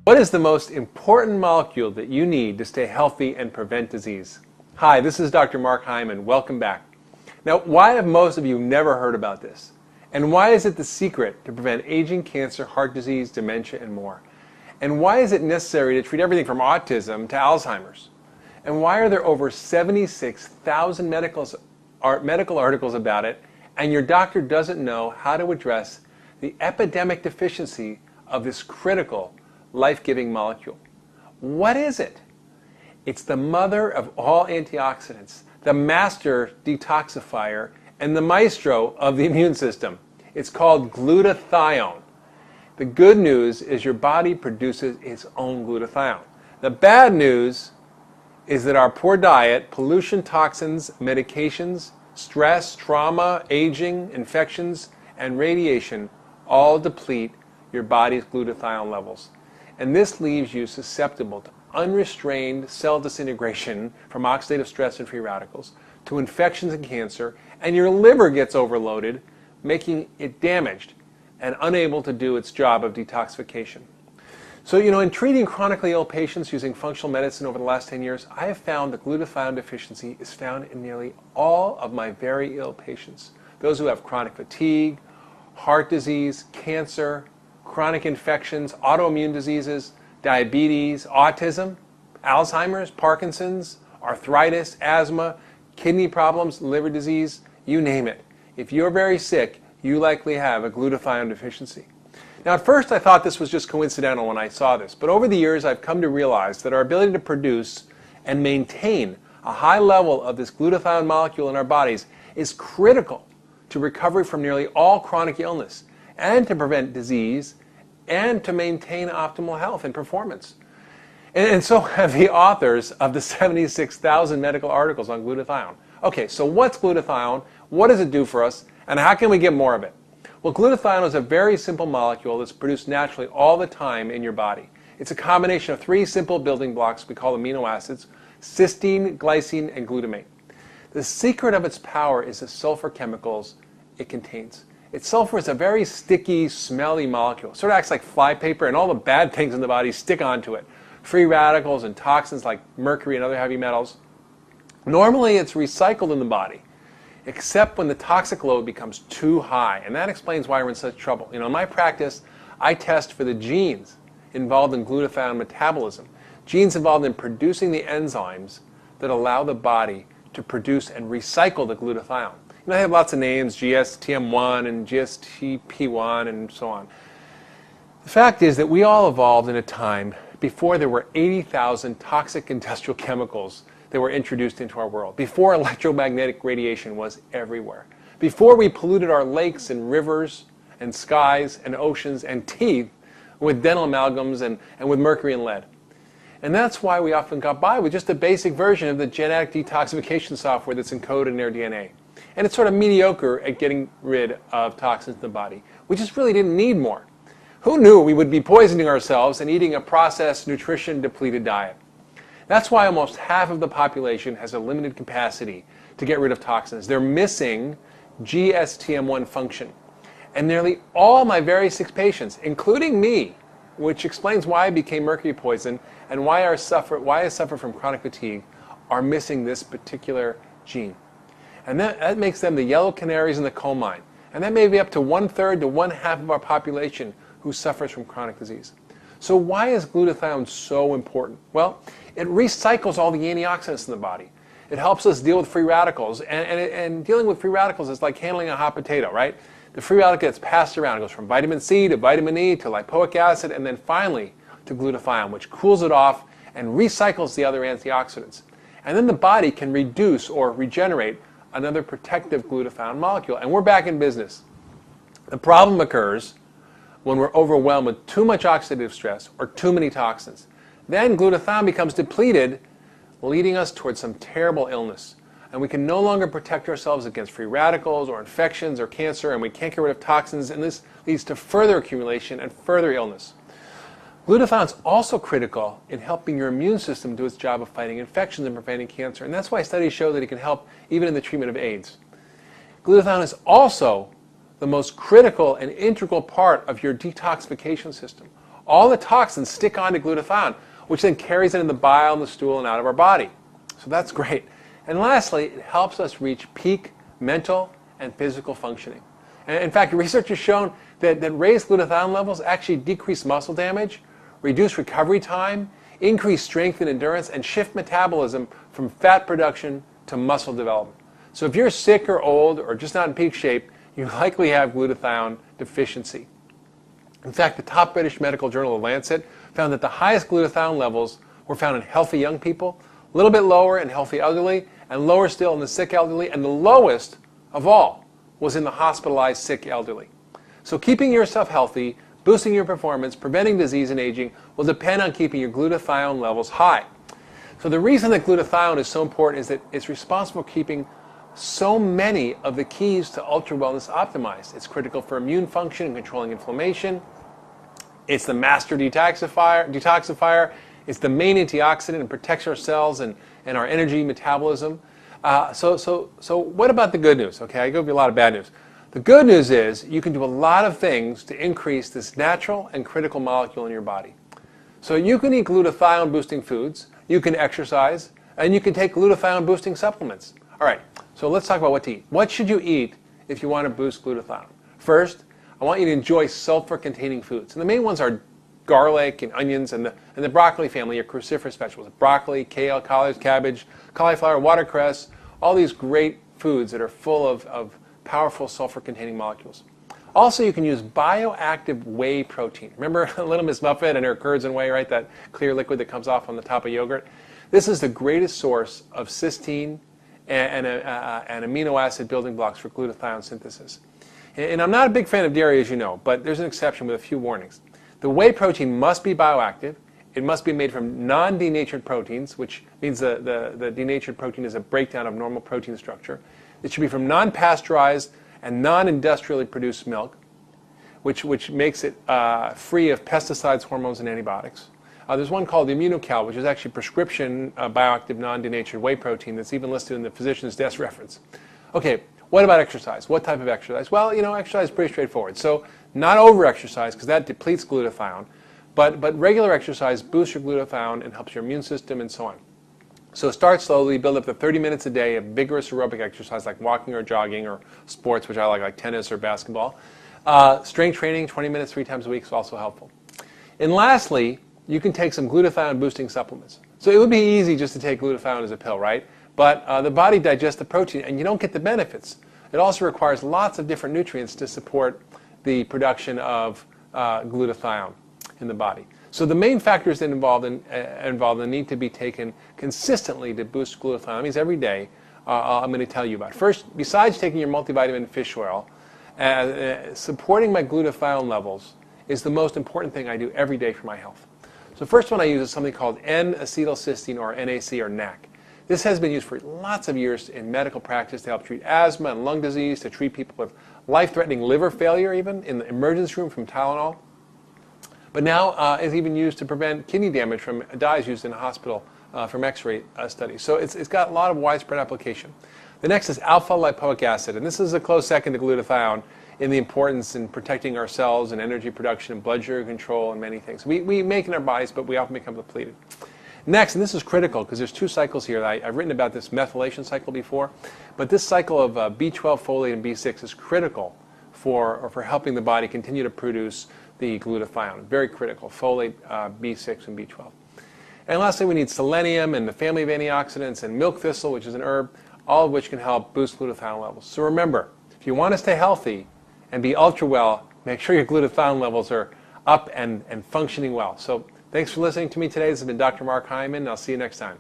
What is the most important molecule that you need to stay healthy and prevent disease? Hi, this is Dr. Mark Hyman. Welcome back. Now, why have most of you never heard about this? And why is it the secret to prevent aging, cancer, heart disease, dementia, and more? And why is it necessary to treat everything from autism to Alzheimer's? And why are there over 76,000 medical articles about it, and your doctor doesn't know how to address the epidemic deficiency of this critical, life-giving molecule? What is it? It's the mother of all antioxidants, the master detoxifier, and the maestro of the immune system. It's called glutathione. The good news is your body produces its own glutathione. The bad news is that our poor diet, pollution, toxins, medications, stress, trauma, aging, infections, and radiation all deplete your body's glutathione levels. And this leaves you susceptible to unrestrained cell disintegration from oxidative stress and free radicals, to infections and cancer, and your liver gets overloaded, making it damaged and unable to do its job of detoxification. So, in treating chronically ill patients using functional medicine over the last 10 years, I have found that glutathione deficiency is found in nearly all of my very ill patients. Those who have chronic fatigue, heart disease, cancer, chronic infections, autoimmune diseases, diabetes, autism, Alzheimer's, Parkinson's, arthritis, asthma, kidney problems, liver disease, you name it. If you're very sick, you likely have a glutathione deficiency. Now, at first I thought this was just coincidental when I saw this, but over the years I've come to realize that our ability to produce and maintain a high level of this glutathione molecule in our bodies is critical to recovery from nearly all chronic illness, and to prevent disease, and to maintain optimal health and performance. And so have the authors of the 76,000 medical articles on glutathione. Okay, so what's glutathione? What does it do for us? And how can we get more of it? Well, glutathione is a very simple molecule that's produced naturally all the time in your body. It's a combination of three simple building blocks we call amino acids: cysteine, glycine, and glutamate. The secret of its power is the sulfur chemicals it contains. Sulfur is a very sticky, smelly molecule. It sort of acts like flypaper, and all the bad things in the body stick onto it. Free radicals and toxins like mercury and other heavy metals. Normally it's recycled in the body, except when the toxic load becomes too high, and that explains why we're in such trouble. In my practice, I test for the genes involved in glutathione metabolism, genes involved in producing the enzymes that allow the body to produce and recycle the glutathione. They have lots of names, GSTM1 and GSTP1 and so on. The fact is that we all evolved in a time before there were 80,000 toxic industrial chemicals that were introduced into our world, before electromagnetic radiation was everywhere, before we polluted our lakes and rivers and skies and oceans and teeth with dental amalgams and with mercury and lead. And that's why we often got by with just a basic version of the genetic detoxification software that's encoded in their DNA. And it's sort of mediocre at getting rid of toxins in the body. We just really didn't need more. Who knew we would be poisoning ourselves and eating a processed, nutrition-depleted diet? That's why almost half of the population has a limited capacity to get rid of toxins. They're missing GSTM1 function. And nearly all my very sick patients, including me, which explains why I became mercury poisoned and why I suffer from chronic fatigue, are missing this particular gene. And that makes them the yellow canaries in the coal mine. And that may be up to 1/3 to 1/2 of our population who suffers from chronic disease. So why is glutathione so important? Well, it recycles all the antioxidants in the body. It helps us deal with free radicals. And dealing with free radicals is like handling a hot potato, right? The free radical gets passed around. It goes from vitamin C to vitamin E to lipoic acid, and then finally to glutathione, which cools it off and recycles the other antioxidants. And then the body can reduce or regenerate another protective glutathione molecule, and we're back in business. The problem occurs when we're overwhelmed with too much oxidative stress or too many toxins. Then glutathione becomes depleted, leading us towards some terrible illness. And we can no longer protect ourselves against free radicals or infections or cancer, and we can't get rid of toxins, and this leads to further accumulation and further illness. Glutathione is also critical in helping your immune system do its job of fighting infections and preventing cancer, and that's why studies show that it can help even in the treatment of AIDS. Glutathione is also the most critical and integral part of your detoxification system. all the toxins stick onto glutathione, which then carries it in the bile and the stool and out of our body. So that's great. And lastly, it helps us reach peak mental and physical functioning. And in fact, research has shown that raised glutathione levels actually decrease muscle damage, reduce recovery time, increase strength and endurance, and shift metabolism from fat production to muscle development. So if you're sick or old or just not in peak shape, you likely have glutathione deficiency. In fact, the top British medical journal, The Lancet, found that the highest glutathione levels were found in healthy young people, a little bit lower in healthy elderly, and lower still in the sick elderly, and the lowest of all was in the hospitalized sick elderly. So keeping yourself healthy, boosting your performance, preventing disease and aging will depend on keeping your glutathione levels high. So the reason that glutathione is so important is that it's responsible for keeping so many of the keys to ultra wellness optimized. It's critical for immune function and controlling inflammation. It's the master detoxifier. It's the main antioxidant and protects our cells and our energy metabolism. So what about the good news? Okay, I give you a lot of bad news. The good news is you can do a lot of things to increase this natural and critical molecule in your body. So you can eat glutathione boosting foods, you can exercise, and you can take glutathione boosting supplements. All right, so let's talk about what to eat. What should you eat if you want to boost glutathione? First, I want you to enjoy sulfur-containing foods. And the main ones are garlic and onions and the broccoli family, your cruciferous vegetables. Broccoli, kale, collards, cabbage, cauliflower, watercress, all these great foods that are full of powerful sulfur-containing molecules. Also, you can use bioactive whey protein. Remember Little Miss Muffet and her curds and whey, right? That clear liquid that comes off on the top of yogurt. This is the greatest source of cysteine and amino acid building blocks for glutathione synthesis. And I'm not a big fan of dairy, as you know, but there's an exception with a few warnings. The whey protein must be bioactive. It must be made from non-denatured proteins, which means the denatured protein is a breakdown of normal protein structure. It should be from non-pasteurized and non-industrially produced milk, which makes it free of pesticides, hormones, and antibiotics. There's one called Immunocal, which is actually prescription bioactive non-denatured whey protein that's even listed in the physician's desk reference. Okay, what about exercise? What type of exercise? Well, exercise is pretty straightforward. So not over-exercise, because that depletes glutathione, but regular exercise boosts your glutathione and helps your immune system and so on. So start slowly, build up to 30 minutes a day of vigorous aerobic exercise like walking or jogging or sports, which I like tennis or basketball. Strength training, 20 minutes 3 times a week is also helpful. And lastly, you can take some glutathione boosting supplements. So it would be easy just to take glutathione as a pill, right? But the body digests the protein and you don't get the benefits. It also requires lots of different nutrients to support the production of glutathione in the body. So the main factors that involved and need to be taken consistently to boost glutathione, that means every day, I'm going to tell you about. First, besides taking your multivitamin and fish oil, supporting my glutathione levels is the most important thing I do every day for my health. So the first one I use is something called N-acetylcysteine, or NAC, or NAC. This has been used for lots of years in medical practice to help treat asthma and lung disease, to treat people with life-threatening liver failure, even in the emergency room from Tylenol. But now it's even used to prevent kidney damage from dyes used in a hospital from X-ray studies. So it's got a lot of widespread application. The next is alpha-lipoic acid, and this is a close second to glutathione in the importance in protecting our cells and energy production and blood sugar control and many things. We make in our bodies, but we often become depleted. Next, and this is critical because there's 2 cycles here. I've written about this methylation cycle before, but this cycle of B12, folate, and B6 is critical for helping the body continue to produce the glutathione. Very critical, folate, B6, and B12. And lastly, we need selenium and the family of antioxidants and milk thistle, which is an herb, all of which can help boost glutathione levels. So remember, if you want to stay healthy and be ultra well, make sure your glutathione levels are up and functioning well. So thanks for listening to me today. This has been Dr. Mark Hyman, and I'll see you next time.